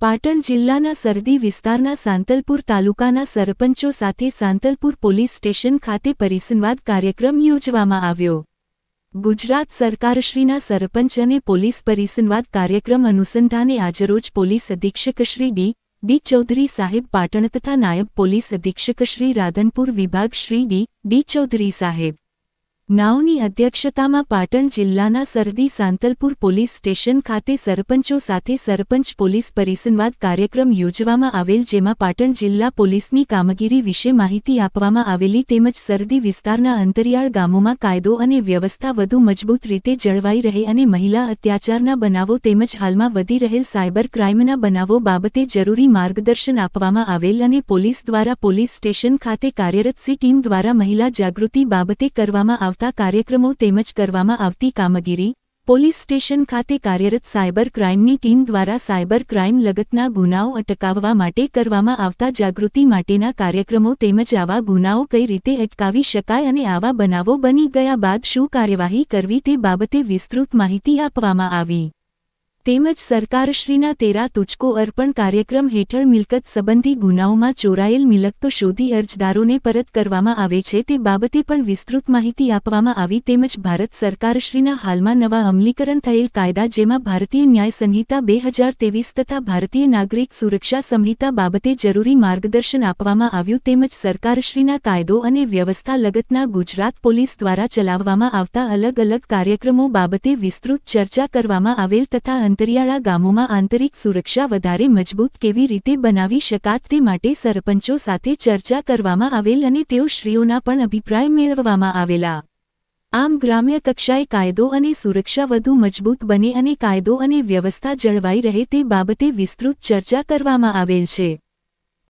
પાટણ જિલ્લાના સરહદી વિસ્તારના સાંતલપુર તાલુકાના સરપંચો સાથે સાંતલપુર પોલીસ સ્ટેશન ખાતે પરિસંવાદ કાર્યક્રમ યોજવામાં આવ્યો। ગુજરાત સરકારશ્રીના સરપંચ અને પોલીસ પરિસંવાદ કાર્યક્રમ અનુસંધાને આજરોજ પોલીસ અધિક્ષક શ્રી ડી ચૌધરી સાહેબ પાટણ તથા નાયબ પોલીસ અધિક્ષક શ્રી રાધનપુર વિભાગ શ્રી ડી ચૌધરી સાહેબ નાઓની અધ્યક્ષતામાં પાટણ જિલ્લાના સરહદી સાંતલપુર પોલીસ સ્ટેશન ખાતે સરપંચો સાથે સરપંચ પોલીસ પરિસંવાદ કાર્યક્રમ યોજવામાં આવેલ, જેમાં પાટણ જિલ્લા પોલીસની કામગીરી વિશે માહિતી આપવામાં આવેલી તેમજ સરહદી વિસ્તારના અંતરિયાળ ગામોમાં કાયદો અને વ્યવસ્થા વધુ મજબૂત રીતે જળવાઈ રહે અને મહિલા અત્યાચારના બનાવો તેમજ હાલમાં વધી રહેલ સાયબર ક્રાઇમના બનાવો બાબતે જરૂરી માર્ગદર્શન આપવામાં આવેલ અને પોલીસ દ્વારા પોલીસ સ્ટેશન ખાતે કાર્યરત સી ટીમ દ્વારા મહિલા જાગૃતિ બાબતે કરવામાં આવતા કાર્યક્રમો તેમજ કરવામાં આવતી કામગીરી, પોલીસ સ્ટેશન ખાતે કાર્યરત સાયબર ક્રાઇમની ટીમ દ્વારા સાયબર ક્રાઇમ લગતના ગુનાઓ અટકાવવા માટે કરવામાં આવતા જાગૃતિ માટેના કાર્યક્રમો તેમજ આવા ગુનાઓ કઈ રીતે અટકાવી શકાય અને આવા બનાવો બની ગયા બાદ શું કાર્યવાહી કરવી તે બાબતે વિસ્તૃત માહિતી આપવામાં આવી। તેમજ સરકારશ્રીના તેરા તુચકો અર્પણ કાર્યક્રમ હેઠળ મિલકત સંબંધી ગુનાઓમાં ચોરાયેલ મિલકતો શોધી અરજદારોને પરત કરવામાં આવે છે તે બાબતે પણ વિસ્તૃત માહિતી આપવામાં આવી। તેમજ ભારત સરકારશ્રીના હાલમાં નવા અમલીકરણ થયેલ કાયદા, જેમાં ભારતીય ન્યાય સંહિતા 2023 તથા ભારતીય નાગરિક સુરક્ષા સંહિતા બાબતે જરૂરી માર્ગદર્શન આપવામાં આવ્યું। તેમજ સરકારશ્રીના કાયદો અને વ્યવસ્થા લગતના ગુજરાત પોલીસ દ્વારા ચલાવવામાં આવતા અલગ અલગ કાર્યક્રમો બાબતે વિસ્તૃત ચર્ચા કરવામાં આવેલ તથા અંતરિયાળા ગામોમાં આંતરિક સુરક્ષા વધારે મજબૂત કેવી રીતે બનાવી શકાય તે માટે સરપંચો સાથે ચર્ચા કરવામાં આવેલ અને તેઓ શ્રીઓના પણ અભિપ્રાય મેળવવામાં આવેલા। આમ ગ્રામ્ય કક્ષાએ કાયદો અને સુરક્ષા વધુ મજબૂત બને અને કાયદો અને વ્યવસ્થા જળવાઈ રહે તે બાબતે વિસ્તૃત ચર્ચા કરવામાં આવેલ છે।